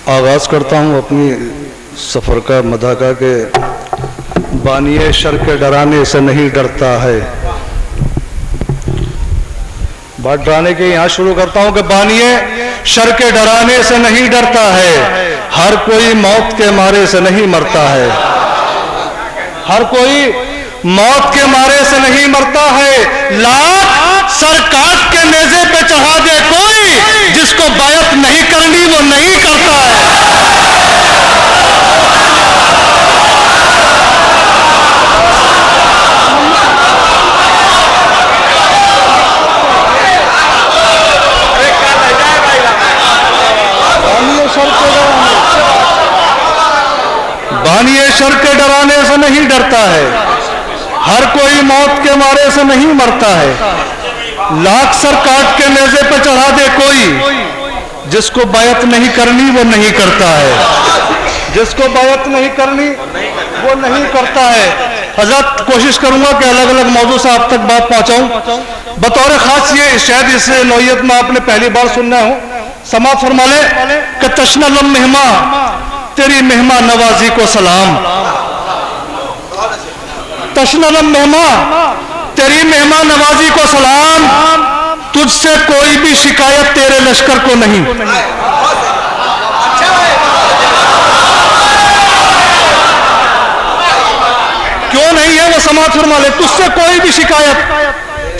आगाज़ करता हूँ अपनी सफ़र का मदाका के बानिए शर के डराने से नहीं डरता है। बात डराने के यहाँ शुरू करता हूँ कि बानिए शर के डराने से नहीं डरता है, हर कोई मौत के मारे से नहीं मरता है। हर कोई मौत के मारे से नहीं मरता है। लाख सर काट के नेज़े पे चढ़ा दे कोई, जिसको बैत नहीं करनी वो नहीं करता है। बानिए शर के डराने से नहीं डरता है, हर कोई मौत के मारे से नहीं मरता है। लाख सर काट के नेज़े पे चढ़ा दे कोई, जिसको बैत नहीं करनी वो नहीं करता है। जिसको बैत नहीं करनी वो नहीं करता है। हज़रत कोशिश करूंगा कि अलग अलग मौजू से आप तक बात पहुंचाऊं। बतौर खास ये शायद इस नौयत में आपने पहली बार सुनना हो। समाअत फरमा ले कि तशनलम मेहमा तेरी मेहमान नवाजी को सलाम। तशनलम मेहमा तेरी मेहमान नवाजी को सलाम, तुझसे कोई भी शिकायत तेरे लश्कर को नहीं। क्यों नहीं है वो समाअत फरमा ले। तुझसे कोई भी शिकायत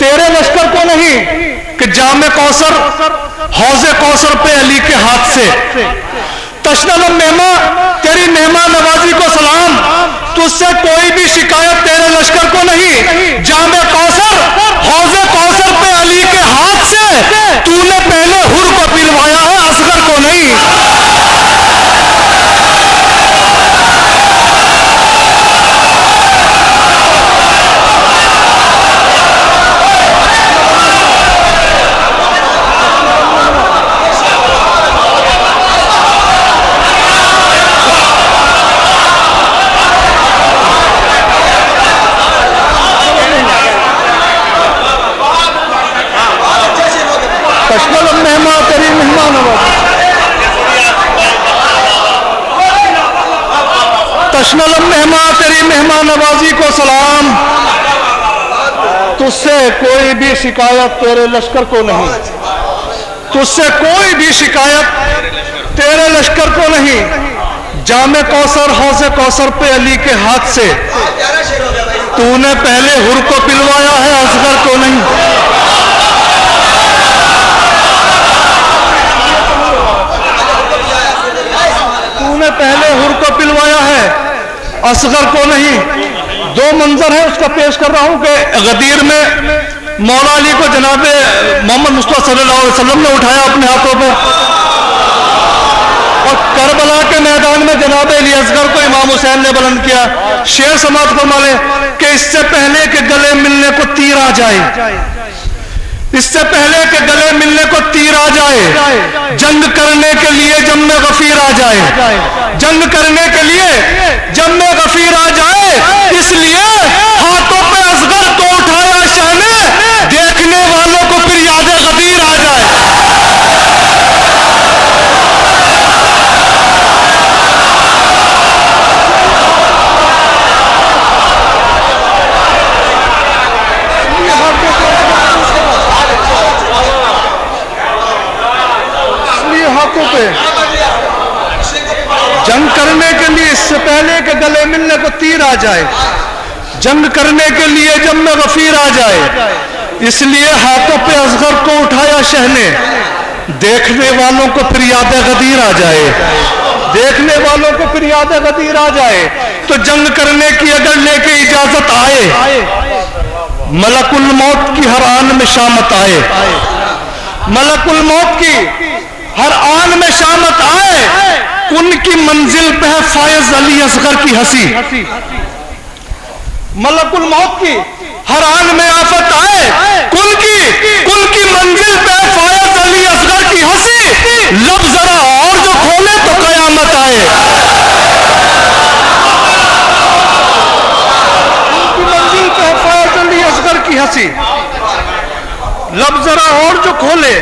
तेरे लश्कर को नहीं कि जामे कौसर हौजे कौसर पे अली के हाथ से। तशनलम मेहमा तेरी मेहमान नवाजी को सलाम, तुझसे कोई भी शिकायत तेरे लश्कर को नहीं। जामे कौसर हौजे कौसर पे अली के हाथ से तूने पहले हुर को पिलवाया है, असगर को नहीं। तशनलम मेहमा तेरी मेहमान नवाजी, तशनलम मेहमा तेरी मेहमान नवाजी को सलाम, तुझसे कोई भी शिकायत तेरे लश्कर को नहीं। तुझसे कोई भी शिकायत तेरे लश्कर को नहीं। जामे कौसर हौजे कौसर पे अली के हाथ से तूने पहले हुर को पिलवाया है, असगर को नहीं। तूने पहले हुर को पिलवाया है, असगर को नहीं। दो मंजर है उसका पेश कर रहा हूं कि गदीर में मौला अली को जनाबे मोहम्मद मुस्तफा सल्लल्लाहु अलैहि वसल्लम ने उठाया अपने हाथों पे, और करबला के मैदान में जनाबे अली असगर को इमाम हुसैन ने बुलंद किया। शेर समाअत फरमा ले कि इससे पहले के गले मिलने को तीर आ जाए, इससे पहले के गले मिलने को तीर आ जाए, जंग करने के लिए जब में गफीर आ जाए, जंग करने के लिए जब में गफीर आ जाए, इसलिए हाथों पे असगर को उठाया शाने, देखने वालों को फिर याद गदीर आ जाए। पे जंग करने के लिए इससे पहले के गले मिलने को तीर आ जाए, जंग करने के लिए जब में गफीर आ जाए, इसलिए हाथों पे असगर को उठाया शहने, देखने वालों को फिर याद गदीर आ जाए, देखने वालों को फिर याद गदीर आ जाए। तो जंग करने की अगर लेके इजाजत आए, मलकुल मौत की हर आन में शामत आए, मलकुल मौत की हर आन में शामत आए, उनकी मंजिल पे है फायज अली असगर की हंसी। मलकुल मौत की हर आन में आफत आए, उनकी मंजिल पे है फायज अली असगर की हंसी। लब जरा और जो खोले तो कयामत आए, उनकी मंजिल पे है फायज अली असगर की हंसी। लब जरा और जो खोले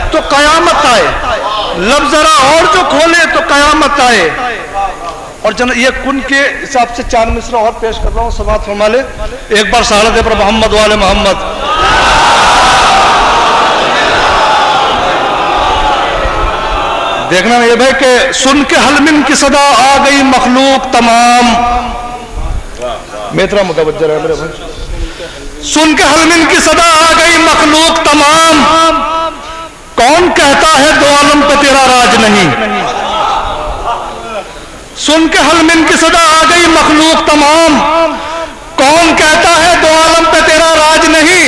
तो कयामत आए। लब जरा और जो खोले तो कयामत आए। और जन ये कुन के हिसाब से 4 मिसरा और पेश कर रहा हूं, समाअत फरमा ले। एक बार सारा दे पर मोहम्मद वाले मोहम्मद। देखना ये भाई कि सुन के हलमिन की सदा आ गई मखलूक तमाम। मेरा मुतवज्जह है मेरे भाई। सुन के हलमिन की सदा आ गई मखलूक तमाम, कौन कहता है दो आलम पे तेरा राज नहीं। सुन के हलमिन की सदा आ गई मखलूक तमाम, कौन कहता है दो आलम पे तेरा राज नहीं।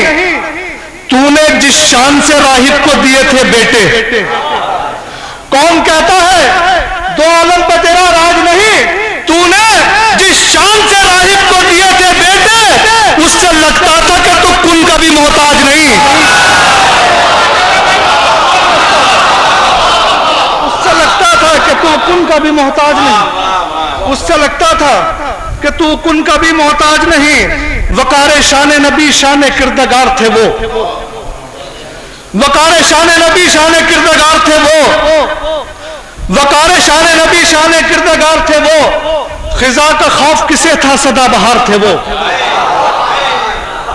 तूने जिस शान से राहिब को दिए थे बेटे, कौन कहता है दो आलम पे तेरा राज नहीं। तूने जिस शान से राहिब को दिए थे बेटे, उससे लगता था कि तू कुन का भी मोहताज नहीं। उससे लगता था कि तू कुन का भी मोहताज नहीं। उससे लगता था कि तू कुन का भी मोहताज नहीं। वकारे शान नबी शान किरदार थे वो, वकारे शान नबी शान किरदार थे वो, वकारे शान नबी शान किरदार थे वो। खिजा का खौफ किसे था सदा बहार थे वो,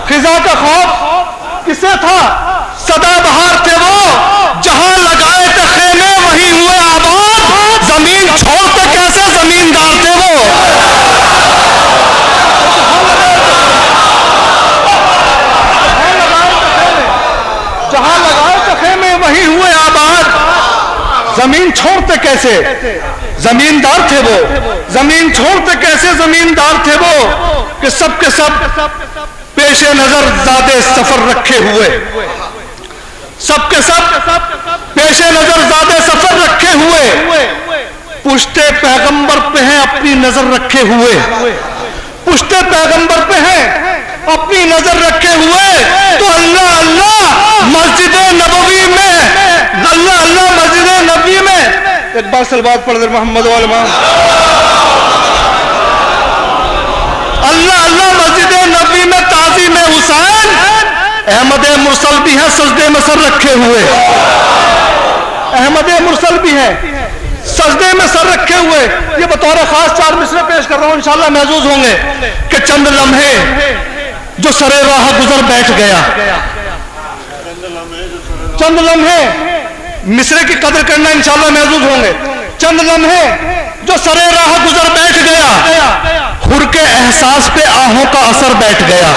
खिजा का खौफ किसे था सदा बहार थे वो। जहां लगाए थे खेमे वहीं हुए आबाद, जमीन छोड़ते कैसे जमींदार थे वो। जहां लगाए थे खेमे वहीं हुए आबाद, जमीन छोड़ते कैसे जमींदार थे वो। जमीन छोड़ते कैसे जमींदार थे वो, कि सब के सब पेशे नजर ज़ादे सफर रखे हुए, सबके सब पेशे नजर ज़ादे सफर रखे हुए। पुश्ते पैगंबर पे हैं अपनी नजर रखे हुए, पुश्ते पैगंबर पे हैं अपनी नजर रखे हुए। तो अल्लाह अल्लाह मस्जिद नबवी में, अल्लाह अल्लाह मस्जिद नबवी में। एक बार सलवात पढ़ दे मोहम्मद वाले अल्लाह अल्लाह मस्जिद नबवी में ताज़ीम हुसैन। अहमद मुरसल भी है सजदे में सर रखे हुए, अहमद मुरसल भी है सजदे में सर रखे हुए। ये बतौर खास 4 मिसरे पेश कर रहा हूं, इंशाल्लाह महसूस होंगे कि चंद लम्हे जो सरे राह गुजर बैठ गया। चंद लम्हे मिसरे की कदर करना इंशाल्लाह महसूस होंगे। चंद लम्हे जो सरे राह गुजर बैठ गया, हुर के एहसास पे आहों का असर बैठ गया।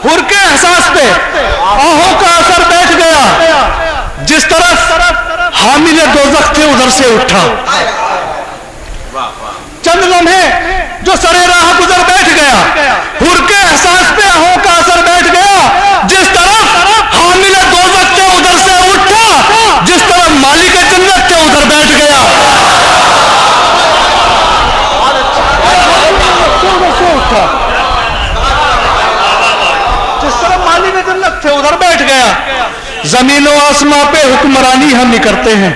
हुर के एहसास पे आहों का असर बैठ गया। जिस तरफ हामिल दोज़ख थे उधर से उठा। चंद लम्हे जो सरे राह गुजर बैठ गया, हुर के एहसास पे आहों का असर बैठ गया। जिस तरफ हामिल दोज़ख थे उधर से उठा, जिस तरफ मालिक जन्नत थे उधर बैठ गया। जिस तरफ मालिक जन्नत थे उधर बैठ गया। जमीन व आसमां पे हुक्मरानी हम ही करते हैं।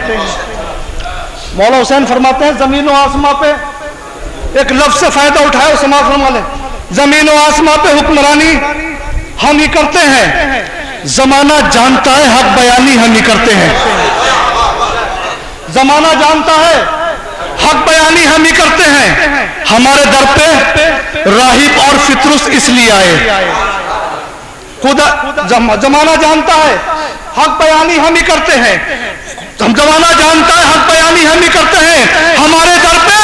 मौला हुसैन फरमाते हैं जमीन व आसमां पे, एक लफ्ज से फायदा उठाए समाज फरमा ले। जमीन व आसमां पे हुक्मरानी हम ही करते हैं। जमाना जानता है हक बयानी हम ही करते हैं। जमाना जानता है हक बयानी हम ही करते हैं। हमारे दर पे राहिब और फितरुस इसलिए आए। खुदा जमाना जानता है हक बयानी हम ही करते हैं। जमाना जानता है हक बयानी हम ही करते हैं। हमारे दर पे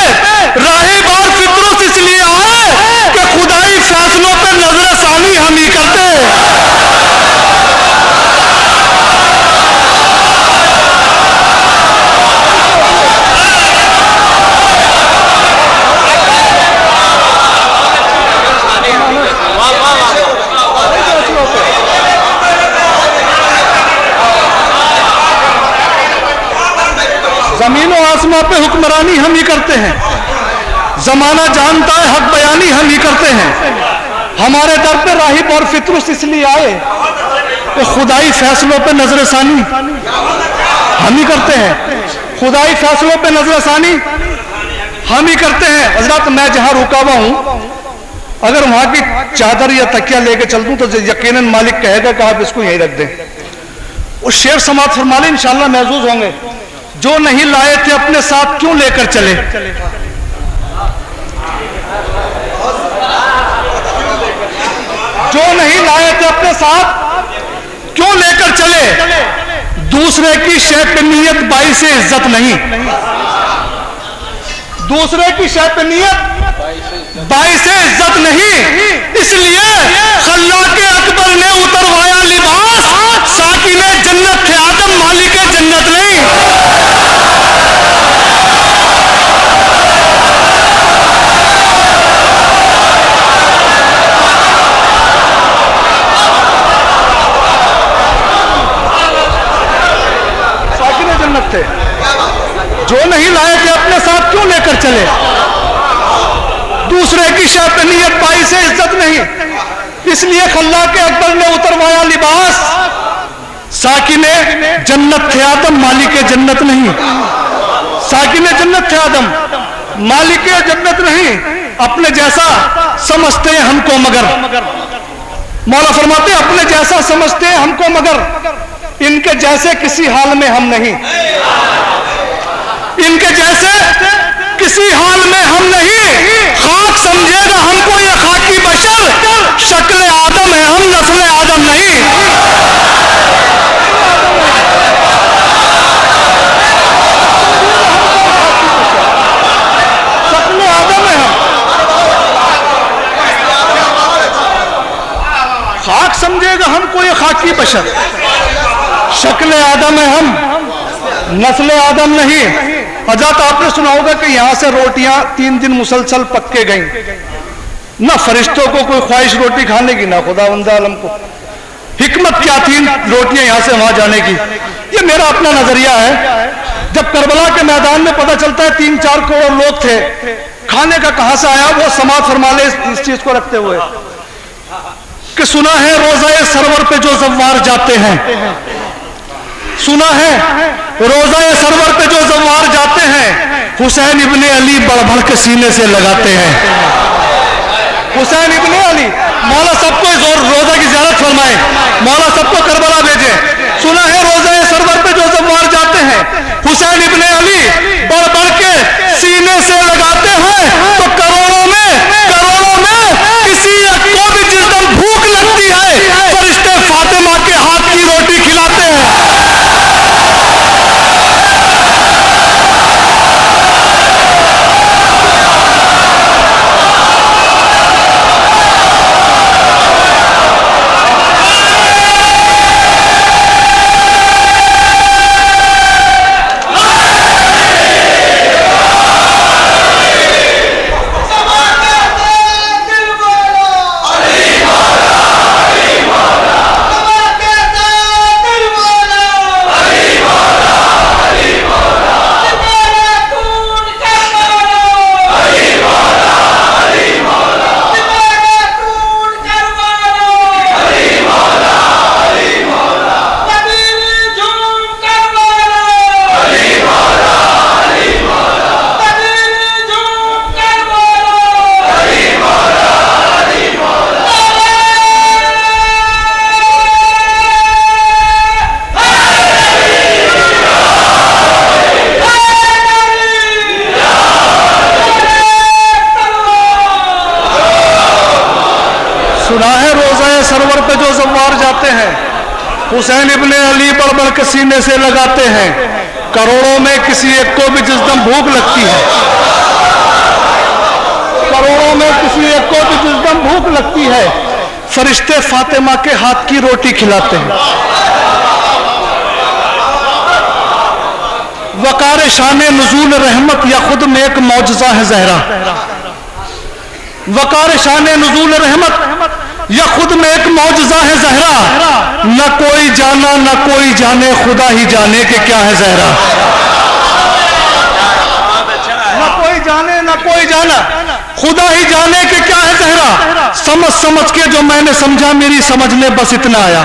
राहिब और फितरुस इसलिए आए कि खुदाई फैसलों पे नजर सानी हम ही करते हैं। जमीन और आसमां पे हुक्मरानी हम ही करते हैं। जमाना जानता है हक बयानी हम ही करते हैं। हमारे दर पे राहिब और फितरुस इसलिए आए कि खुदाई फैसलों पे नजर सानी हम ही करते हैं। खुदाई फैसलों पे नजर सानी हम ही करते हैं। हजरत मैं जहां रुका हुआ हूं अगर वहां की चादर या तकिया लेके चल दूं तो यकीनन मालिक कहेगा कि आप इसको यहीं रख दें। उस शेर समाप्त फरमा ले, इंशाअल्लाह महसूस होंगे। जो नहीं लाए थे अपने साथ क्यों लेकर चले, जो नहीं लाए थे अपने साथ क्यों लेकर चले। दूसरे की शय पे नियत बाई से इज्जत नहीं, दूसरे की शय पे नियत बाई से इज्जत नहीं। इसलिए खल्लाके अकबर ने उतरवाया लिबास, साकिने जन्नत थे आदम मालिके जन्नत नहीं। साकिने जन्नत थे, जो नहीं लाए थे अपने साथ क्यों लेकर चले। दूसरे की शय पे नियत बाई से इज्जत नहीं। इसलिए खल्लाके अकबर ने उतरवाया लिबास, साकिने जन्नत थे आदम मालिके जन्नत नहीं। साकिने जन्नत थे आदम मालिके जन्नत नहीं। अपने जैसा समझते हैं हमको मगर, मौला फरमाते अपने जैसा समझते हैं हमको मगर इनके जैसे किसी हाल में हम नहीं, इनके जैसे किसी हाल में हम नहीं। खाक समझेगा हमको ये खाकी बशर, शक्ल आदम है हम नस्ल आदम नहीं। शक्ल आदम है हम, खाक समझेगा हमको ये खाकी बशर, शक्ल आदम है हम नस्ल आदम नहीं। हजरत आपने सुना होगा कि यहां से रोटियां 3 दिन मुसलसल पक के गईं, ना फरिश्तों को कोई ख्वाहिश रोटी खाने की, ना खुदावंद आलम को। हिकमत क्या थी रोटियां यहां से वहां जाने की, ये मेरा अपना नजरिया है। जब करबला के मैदान में पता चलता है 3-4 करोड़ लोग थे, खाने का कहां से आया, वो समात फरमा ले इस चीज को रखते हुए कि सुना है रोज़ाए सरवर पे जो जव्वार जाते हैं, सुना है रोज़ाए सरवर पे जो जव्वार जाते हैं, हुसैन इब्ने अली बढ़ बढ़ के सीने से लगाते हैं। हुसैन इब्ने अली, मौला सबको रोजा की ज़ियारत फरमाए, मौला सबको करबला भेजे। सुना है रोज़ाए सरवर पे जो जव्वार जाते हैं, हुसैन इब्ने अली बढ़ बढ़ के सीने से लगाते हैं। तो करोड़ों में किसी एक को भी जिस दिन भूख लगती है, फरिश्ते फातिमा के हाथ की रोटी खिलाते हैं। सरवर पे जो जव्वार जाते हैं, हुसैन इब्ने अली बढ़ बढ़ के सीने से लगाते हैं। करोड़ों में किसी एक को भी जिस दम भूख लगती है, करोड़ों में किसी एक को भी जिस दम भूख लगती है, फरिश्ते फातिमा के हाथ की रोटी खिलाते हैं। वकार शान नुज़ूल रहमत या खुद में एक मौजज़ा है ज़हरा। वकार शान नुज़ूल रहमत या खुद में एक मौजज़ा है ज़हरा। न कोई जाना न कोई जाने, खुदा ही जाने कि क्या है ज़हरा। न कोई जाने न कोई जाना, खुदा ही जाने कि क्या है ज़हरा। समझ समझ के जो मैंने समझा, मेरी समझ में बस इतना आया।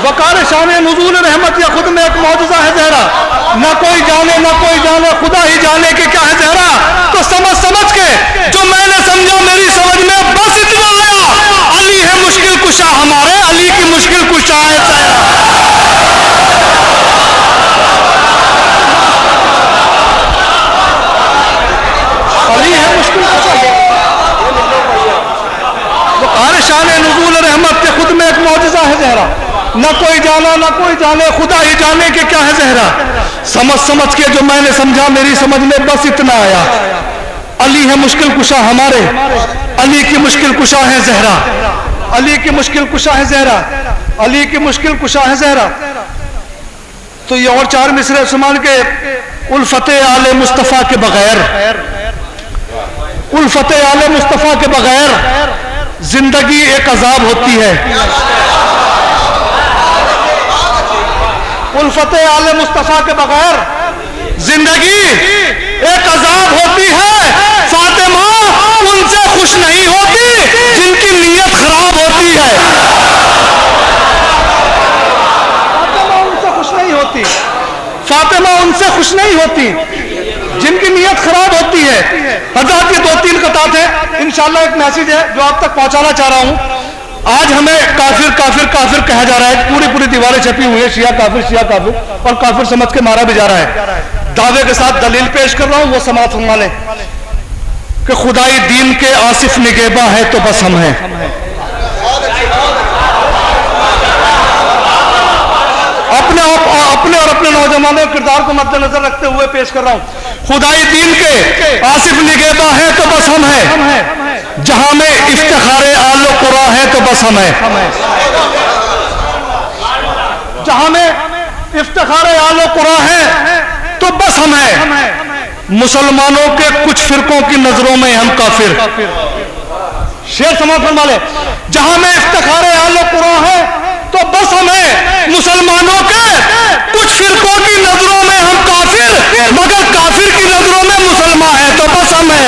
वकार शान नुज़ूल रहमत या खुद में एक मौजज़ा है ज़हरा। ना कोई जाने खुदा ही जाने कि क्या है जहरा। तो समझ के जो मैंने समझा मेरी समझ में बस इतना आया, अली है मुश्किल कुशा हमारे, अली की मुश्किल कुशा है जहरा। अली है मुश्किल कुशा। बुखारी शान नुज़ूल रहमत के खुद में एक मौजज़ा है जहरा। ना कोई जाने खुदा ही जाने कि क्या है जहरा। समझ के जो मैंने समझा मेरी समझ में बस इतना आया, अली है मुश्किल कुशा हमारे, अली की मुश्किल कुशा है जहरा, अली की मुश्किल कुशा है जहरा, अली की मुश्किल कुशा है जहरा। तो ये और 4 मिसरे उस्मान के उल्फते आले मुस्तफ़ा के बगैर, उल्फते आले मुस्तफ़ा के बगैर जिंदगी एक अजाब होती है। उल्फते आले मुस्तफ़ा के बगैर जिंदगी एक अजाब होती है। फातिमा उनसे खुश नहीं होती जिनकी नीयत खराब होती है। फातिमा उनसे खुश नहीं होती, फातिमा उनसे खुश नहीं होती जिनकी नीयत खराब होती है। हज़रत ये 2-3 कतात है, इंशाअल्लाह एक मैसेज है जो आप तक पहुंचाना चाह रहा हूं। आज हमें काफिर काफिर काफिर कहा जा रहा है, पूरी दीवारें छपी हुई है शिया काफिर, और काफिर समझ के मारा भी जा रहा है। दावे के साथ दलील पेश कर रहा हूं, वो समाअत फरमा लें कि खुदाई दीन के आसिफ निगेबा है तो बस हम हैं। अपने और अपने नौजवानों के किरदार को मद्देनजर रखते हुए पेश कर रहा हूं। खुदाई दीन के आसिफ निगेबा है तो बस हम हैं, जहां में इफ्तिखारे आलो कुरा है तो बस हम हैं, जहां में इफ्तिखारे आलो कुरा है तो बस हम हैं। मुसलमानों के कुछ फिरकों की नजरों में हम काफिर। शेर समाअत फरमा ले, जहां में इफ्तिखारे आलो कुरा है तो बस हमें, मुसलमानों के कुछ फिरकों की नजरों में हम काफिर, मगर काफिर की नजरों में मुसलमान है तो बस हमें।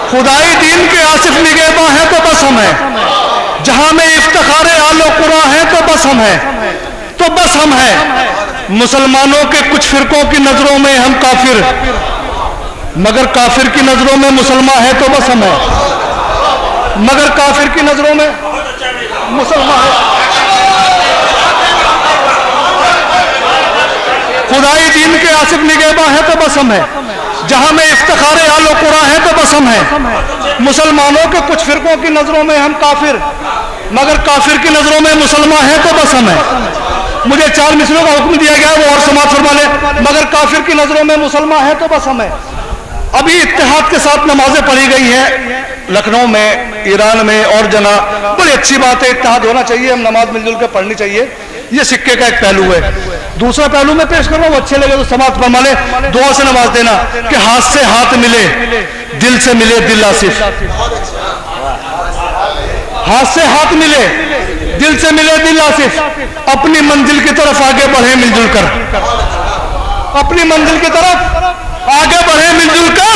खुदाई दीन के आसिफ निगेबा है तो बस हम हैं, जहां में इफ्तिखारे आलो कुरा है तो बस हम हैं, तो बस हम हैं। मुसलमानों के कुछ फिरकों की नजरों में हम काफिर, मगर काफिर की नजरों में मुसलमान है तो बस हम हैं, मगर काफिर की नजरों में मुसलमान है। खुदाई दीन के आसिफ निगेबा है तो बस हम हैं, जहां में इफ्तिखारे आलो कुरा है तो बस हम हैं। मुसलमानों के कुछ फिरकों की नजरों में हम काफिर, मगर काफिर की नजरों में मुसलमान है तो बस हम हैं। मुझे 4 मिसरों का हुक्म दिया गया, वो और समाअत फरमा ले, मगर काफिर की नजरों में मुसलमान है तो बस हम हैं। अभी इत्तेहाद के साथ नमाजें पढ़ी गई हैं लखनऊ में, ईरान में और जना, बड़ी अच्छी बात है, इत्तेहाद होना चाहिए, हम नमाज मिलजुल कर पढ़नी चाहिए, ये सिक्के का एक पहलू है। दूसरा पहलू में पेश कर रहा हूं, अच्छे लगे तो समाअत फरमा ले, दुआ से नमाज देना कि हाथ से हाथ मिले, दिल से मिले दिल आसिफ। हाथ से हाथ मिले, दिल से मिले दिल आसिफ, अपनी मंजिल की तरफ आगे बढ़े मिलजुल कर, अपनी मंजिल की तरफ आगे बढ़े मिलजुल कर।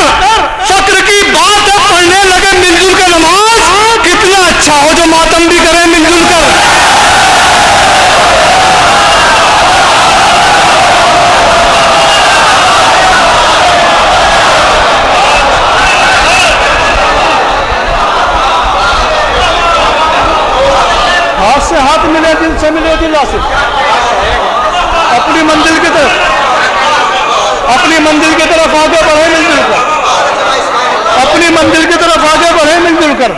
फक्र की बात है पढ़ने लगे मिलजुल कर नमाज, कितना अच्छा हो जो मातम भी करे मिलजुल कर। हाथ से हाथ मिले, दिल से मिले दिल आसिफ, अपनी मंजिल की तरफ, अपनी मंजिल की तरफ आगे बढ़े मिलजुल कर, अपनी मंजिल की तरफ आगे बढ़े मिलजुल कर।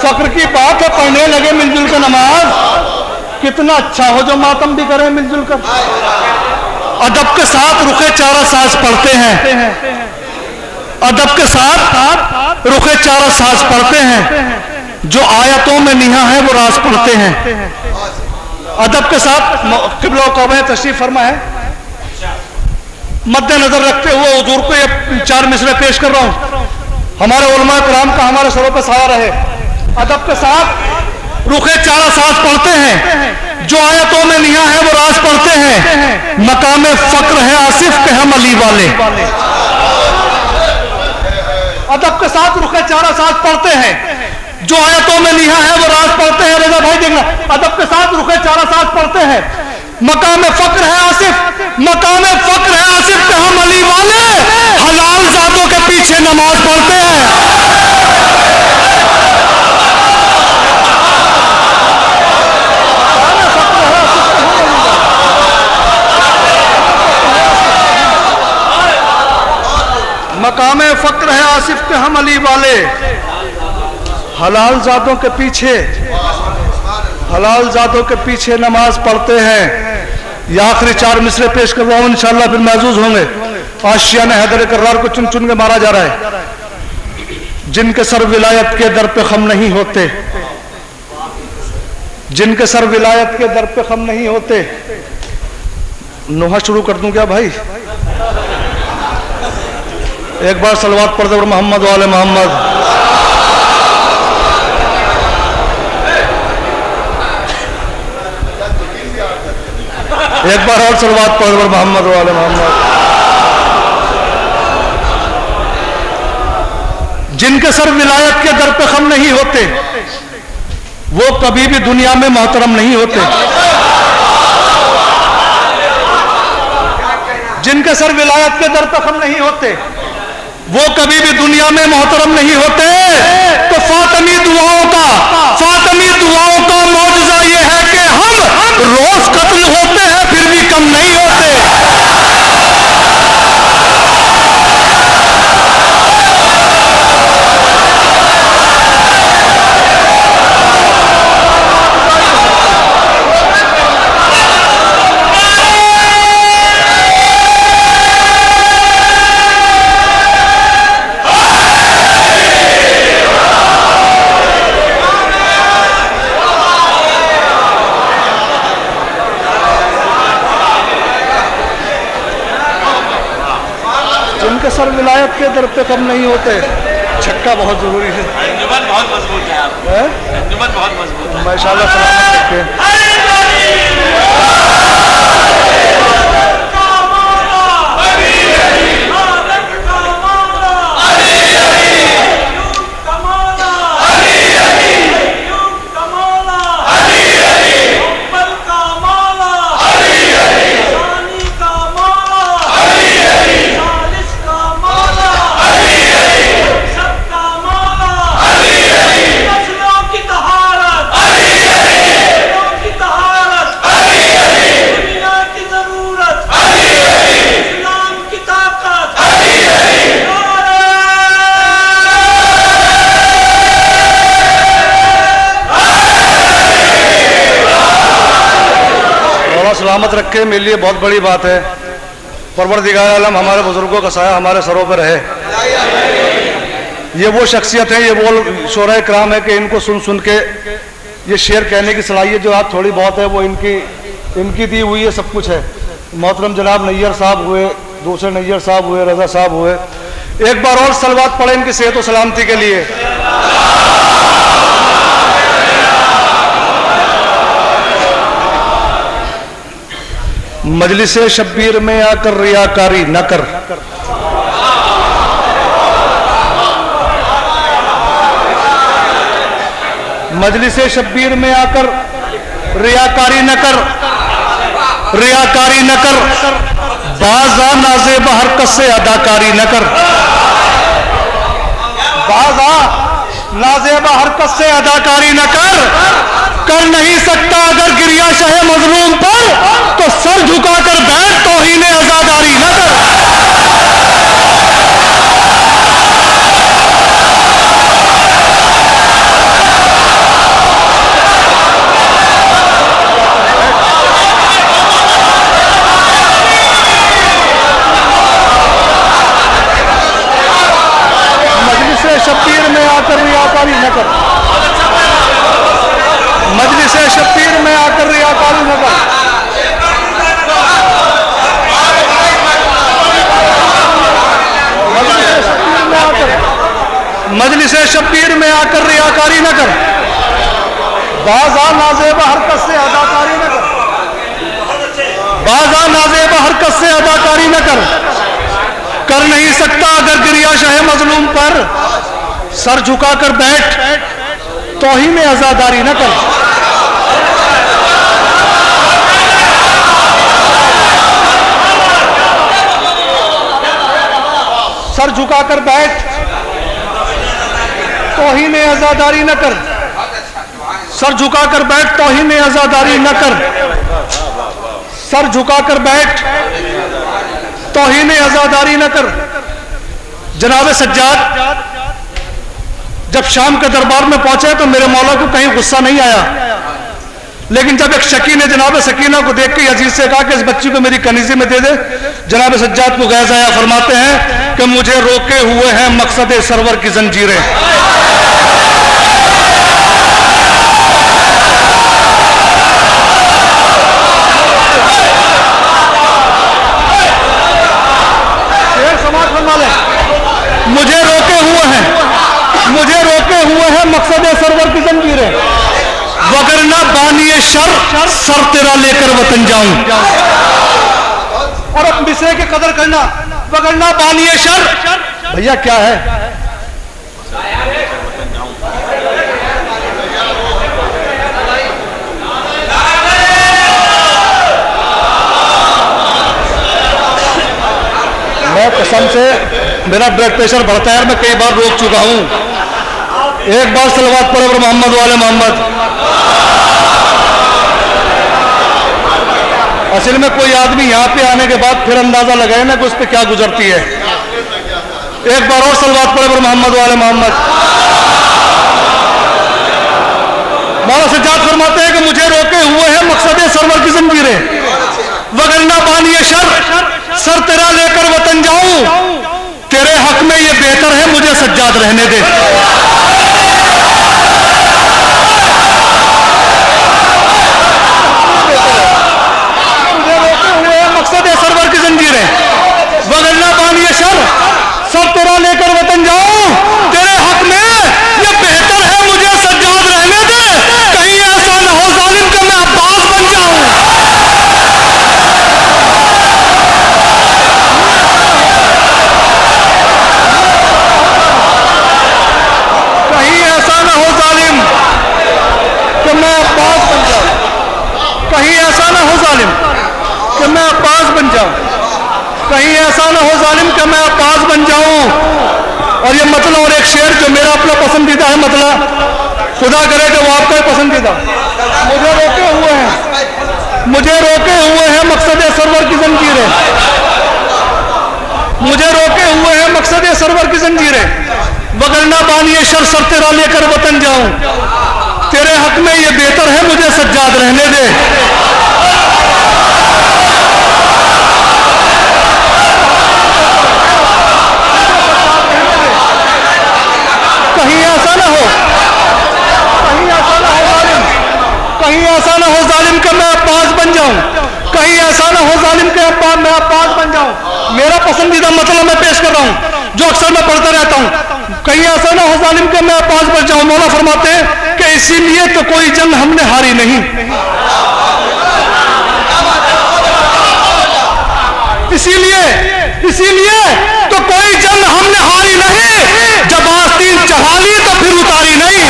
फक्र की बात है पढ़ने लगे मिलजुल कर नमाज, कितना अच्छा हो जो मातम भी करे मिलजुल कर। अदब के साथ रुखे चारा साज पढ़ते हैं, अदब के साथ रुखे चारा साज पढ़ते हैं, जो आयतों में निहा है वो राज पढ़ते हैं। अदब के साथ क़िबला कौमे तशरीफ फरमा है, मद्देनजर रखते हुए हुजूर को ये 4 मिसरे पेश कर रहा हूं। हमारे उलमा कराम का हमारे सरों पर साया रहे। अदब के साथ रुखे चारा साज पढ़ते हैं, जो आयतों में निया है वो राज पढ़ते हैं। मकाम फक्र है आसिफ के हम अली वाले। अदब के साथ रुखे चारा साज पढ़ते हैं, जो आयतों में निया है वो राज पढ़ते हैं। रजा भाई देखना, अदब के साथ रुखे चारा साज पढ़ते हैं। मकाम फक्र है आसिफ, मकाम फक्र है आसिफ के हम अली वाले। हलाल जातों के पीछे नमाज पढ़ते हैं। मकाम फक्र है आसिफ के हम अली वाले। हलाल जातों के पीछे, हलाल जातों के पीछे नमाज पढ़ते हैं। ये आखिरी 4 मिसरे पेश कर रहा हूं, इंशाअल्लाह फिर महजूज होंगे। आशियाने हैदर कर्रार को चुन चुन के मारा जा रहा है। जिनके सर विलायत के दर पे खम नहीं होते, जिनके सर विलायत के दर पे खम नहीं होते। नोहा शुरू कर दूं क्या भाई? एक बार सलवात पढ़ दो मोहम्मद वाले मोहम्मद। एक बार और सलवात पढ़ दो मोहम्मद वाले मोहम्मद। जिनके सर विलायत के दर पे खम नहीं होते, वो कभी भी दुनिया में मोहतरम नहीं होते। जिनके सर विलायत के दर पे खम नहीं होते, वो कभी भी दुनिया में मोहतरम नहीं होते। तो फातिमी दुआओं का मौजज़ा ये है कि हम रोज कत्ल होते हैं फिर भी कम नहीं होते। जिनके सर विलायत के दर पे कम नहीं होते। छक्का बहुत जरूरी है। अंजुमन बहुत मजबूत है, आप अंजुमन बहुत मजबूत है माशाअल्लाह। सलामत रखें। सलामत रखे, मेरे लिए बहुत बड़ी बात है। परवरदिगार आलम हमारे बुजुर्गों का साया हमारे सरों पर रहे। ये वो शख्सियत है, ये वो शोरा इकराम है कि इनको सुन सुन के ये शेर कहने की सलाहियत जो आप थोड़ी बहुत है वो इनकी दी हुई है, सब कुछ है। मोहतरम जनाब नैयर साहब हुए, दूसरे नैयर साहब हुए, रजा साहब हुए। एक बार और सलवात पढ़े इनकी सेहत और सलामती के लिए। मजलिसे शब्बीर में आकर रियाकारी न कर, मजलिसे शब्बीर में आकर रियाकारी न कर, रियाकारी न कर। बाजा नाजे बहरकत से अदाकारी न कर, बाजा नाजे बहरकत से अदाकारी न कर नहीं सकता अगर गिरिया शहे मजलूम पर, तो सर झुकाकर बैठ तौहीन आजादारी न कर। मजलिसे शब्बीर में आकर रियाकारी न कर, मजलिसे शब्बीर में आकर रियाकारी न कर। मजलिसे शब्बीर में आकर रियाकारी अदाकारी न कर, बाजा नाजेबा हरकत से अदाकारी न कर, बाजा नाजेबा हरकत से अदाकारी न कर नहीं सकता अगर गिरिया शाह मजलूम पर सर झुकाकर बैठ, तौहीन आजादारी न कर। सर झुकाकर बैठ, तौहीन आजादारी न कर, सर झुकाकर बैठ, तौहीन आजादारी न कर, सर झुकाकर बैठ, तौहीन आजादारी न कर। जनाब सज्जाद जब शाम के दरबार में पहुंचे तो मेरे मौला को कहीं गुस्सा नहीं आया, लेकिन जब एक शकी ने जनाब सकीना को देख के अजीज से कहा कि इस बच्ची को मेरी कनीजे में दे दे, जनाब सज्जाद को गैस आया, फरमाते हैं कि मुझे रोके हुए हैं मकसद सरवर की जंजीरें। मुझे रोके हुए हैं, मुझे रोके हुए हैं मकसद सरवर की जंजीरें, वगरना बानिए शर सर तेरा लेकर वतन जाऊं। और अब मिसरे की कदर करना, वगरना बानिए शर, भैया क्या है? मैं कसम से मेरा ब्लड प्रेशर बढ़ता है, मैं कई बार रोक चुका हूं। एक बार सलवात पढ़े मोहम्मद वाले मोहम्मद। असल में कोई आदमी यहां पे आने के बाद फिर अंदाजा लगाए ना कि उस पर क्या गुजरती है। एक बार और सलवात पढ़े मोहम्मद वाले मोहम्मद। मौला सज्जाद फरमाते हैं कि मुझे रोके हुए हैं मकसद सरवर की जंजीरें, वगरना बानिए शर सर तेरा लेकर वतन जाऊं। तेरे हक में ये बेहतर है मुझे सज्जाद रहने दे। मुझे रोके हुए हैं मकसद सरवर की जंजीरें, वगरना बानिए शर सर तेरा लेकर वतन जाऊं। तेरे हक में ये बेहतर है मुझे सज्जाद रहने दे। कहीं ऐसा न हो जालिम कि मैं अब्बास बन जाऊं। कहीं ऐसा न हो जालिम कि मैं अब्बास बन जाऊं। कहीं ऐसा न हो जालिम कि मैं अब्बास बन जाऊं। कहीं ऐसा न हो जालिम कि मैं अब्बास बन जाऊं। और ये मतलब और एक शेर जो मेरा अपना पसंदीदा है, मतलब खुदा करे कि वो आपका पसंदीदा। मुझे रोके हुए हैं, मुझे रोके हुए हैं मकसद सरवर की जंजीरें, मुझे रोके हुए हैं मकसद सरवर की जंजीरें, वगरना बानिए शर सर तेरा लेकर वतन जाऊं। तेरे हक में ये बेहतर है मुझे सज्जाद रहने दे। कहीं ऐसा ना हो, कहीं ऐसा ना हो जालिम, कहीं ऐसा ना हो जालिम कि मैं अब्बास बन जाऊं। कहीं ऐसा ना हो जालिम कि मैं अब्बास बन जाऊं। मेरा पसंदीदा मतलब मैं पेश कर रहा हूं जो अक्सर मैं पढ़ता रहता हूं। कहीं ऐसा ना हो जालिम कि मैं अब्बास बन जाऊं। मौला फरमाते हैं कि इसीलिए तो कोई जंग हमने हारी नहीं, इसीलिए तो कोई जंग हमने हारी नहीं। जब आस्तीन चढ़ा ली तो फिर उतारी नहीं।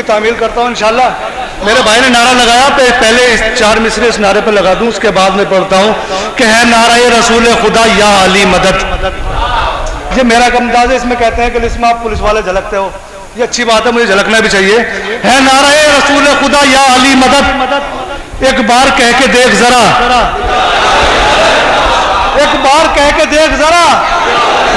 तामील करता हूँ इंशाल्लाह। मेरे भाई ने नारा लगाया, पहले इस 4 मिसरे इस नारे पर लगा दूं, उसके बाद में पढ़ता हूँ कि है नारा ये रसूल खुदा या अली मदद। ये मेरा अंदाज है, इसमें कहते हैं कि इसमें आप पुलिस वाले झलकते हो, ये अच्छी बात है, मुझे झलकना भी चाहिए। है नारा ये रसूल खुदा या अली मदद। एक बार कह के देख जरा, एक बार कह के देख जरा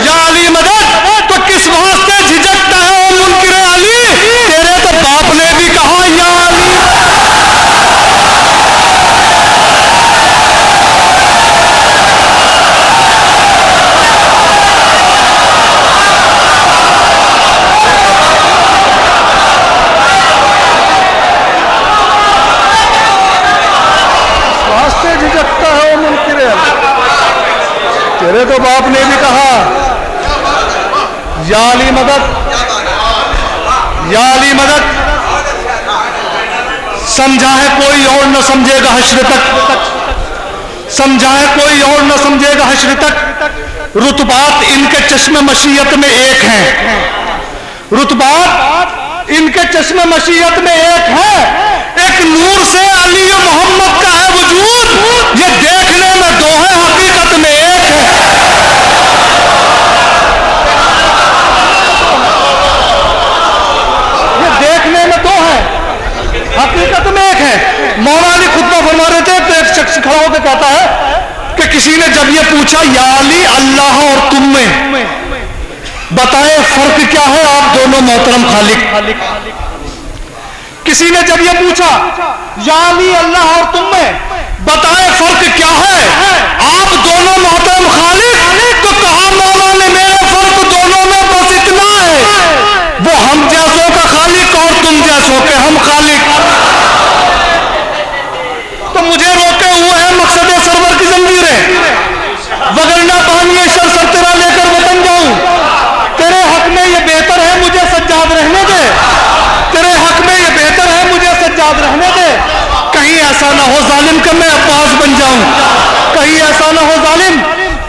या अली मदद। तो किस वास्ते झिझकता है ओ मुनकिर अली, तेरे तो बाप ने भी कहा या अली। वास्ते झिझकता है ओ मुनकिर अली, तेरे तो बाप ने भी कहा या अली मदद, या अली मदद। समझा है कोई और न समझेगा हश्र तक, समझा है कोई और न समझेगा हश्र तक। रुतबात इनके चश्मे मशीयत में एक हैं, रुतबात इनके चश्मे मशीयत में एक है। एक नूर से अली मोहम्मद का है वजूद, ये देखने में दो है हकीकत में एक है। ये देखने में दो है हकीकत में एक है। मौला अली खुतबा फरमा रहे थे तो एक शख्स खड़ा होकर कहता है कि किसी ने जब ये पूछा या अली अल्लाह और तुम में बताए फर्क क्या है आप दोनों मोहतरम खालिक। किसी ने जब ये पूछा या अली अल्लाह और तुम में बताए फर्क क्या है आप दोनों मोहतरम खालिक, तो कहा मौला ने मेरे फर्क दोनों में बस इतना है, वो हम जैसों का खालिक और तुम जैसों के हम खालिक। तो मुझे रोके हुए हैं मकसद सरवर की जंजीरें, वगरना बानिए सर तेरा लेकर वतन जाऊं। तेरे हक में ये बेहतर है मुझे सज्जाद रहने दे, तेरे हक में ये बेहतर है मुझे सज्जाद रहने दे। कहीं ऐसा ना हो जालिम कि मैं अब्बास बन जाऊं, कहीं ऐसा ना हो जालिम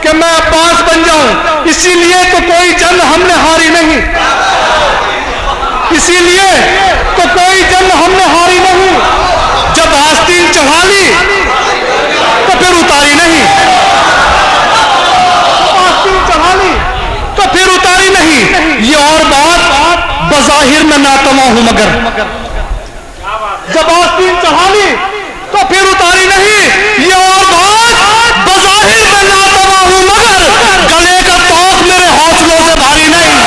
कि मैं अब्बास बन जाऊं। इसीलिए तो कोई जंग हमने हारी नहीं, इसीलिए तो कोई जंग हमने हारी नहीं। जब आस्तीन चढ़ा ली तो फिर उतारी नहीं, आस्तीन चढ़ा ली तो फिर उतारी नहीं। ये और बात बज़ाहिर में नातमा हूं मगर जब आस्तीन चढ़ा ली तो फिर उतारी नहीं। ये और बात बज़ाहिर में नातमा हूं मगर गले का तौक मेरे हौसलों से भारी नहीं।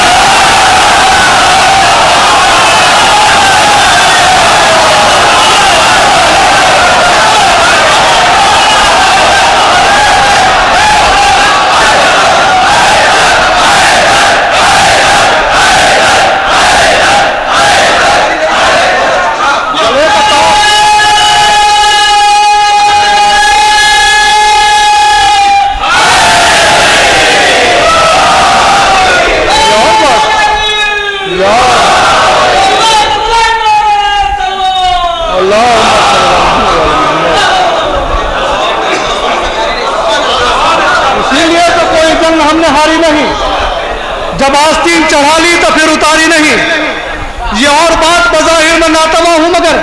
हमने हारी नहीं, जब आस्तीन चढ़ा ली तो फिर उतारी नहीं। ये और बात बज़ाहिर में नातमा हूं मगर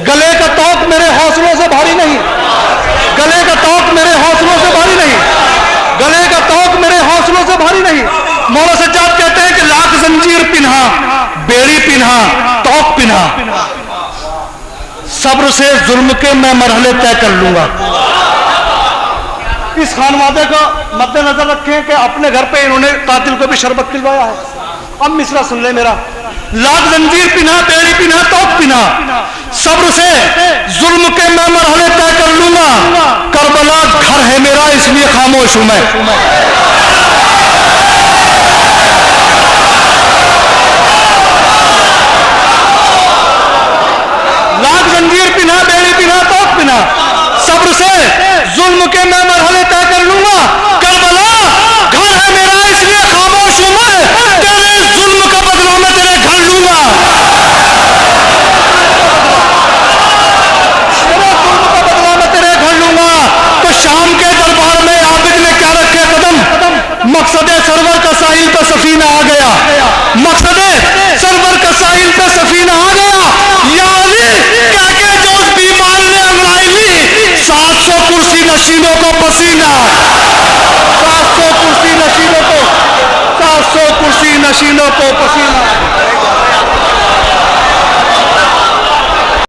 गले का तौक मेरे हौसलों से भारी नहीं, गले का तौक मेरे हौसलों से भारी नहीं, गले का तौक मेरे हौसलों से भारी नहीं। मौला सज्जाद कहते हैं कि लाख जंजीर पिन्हा, बेड़ी पिन्हा, तौक पिन्हा, सब्र से जुल्म के मैं मरहले तय कर लूंगा। इस खानवादे को मद्देनजर रखें कि अपने घर पे इन्होंने कातिल को भी शरबत पिलवाया है। अब मिसरा सुन ले मेरा, लाख जंजीर पिन्हा, बेड़ी पिन्हा, तौक पिन्हा, सब्र से जुल्म के मैं मरहले तय कर लूंगा। करबला घर है मेरा इसलिए खामोश हूं मैं। लाख जंजीर पिन्हा, बेड़ी पिन्हा, तौक पिन्हा, सब्र से जुल्म के मैं मरहले तय कर लूंगा। करबला घर है मेरा इसलिए खामोश हूं मैं, तेरे जुल्म का बदला मैं तेरे घर लूंगा। तेरे जुल्म का बदला मैं तेरे घर लूंगा। तो शाम के दरबार में आबिद ने क्या रखे कदम, मकसद सरवर का साहिल पे सफीना आ गया, मकसद सरवर का साहिल पे सफीना आ गया। नशीनों को पसीना, 700 कुर्सी नशीनों को, 700 कुर्सी नशीनों को पसीना।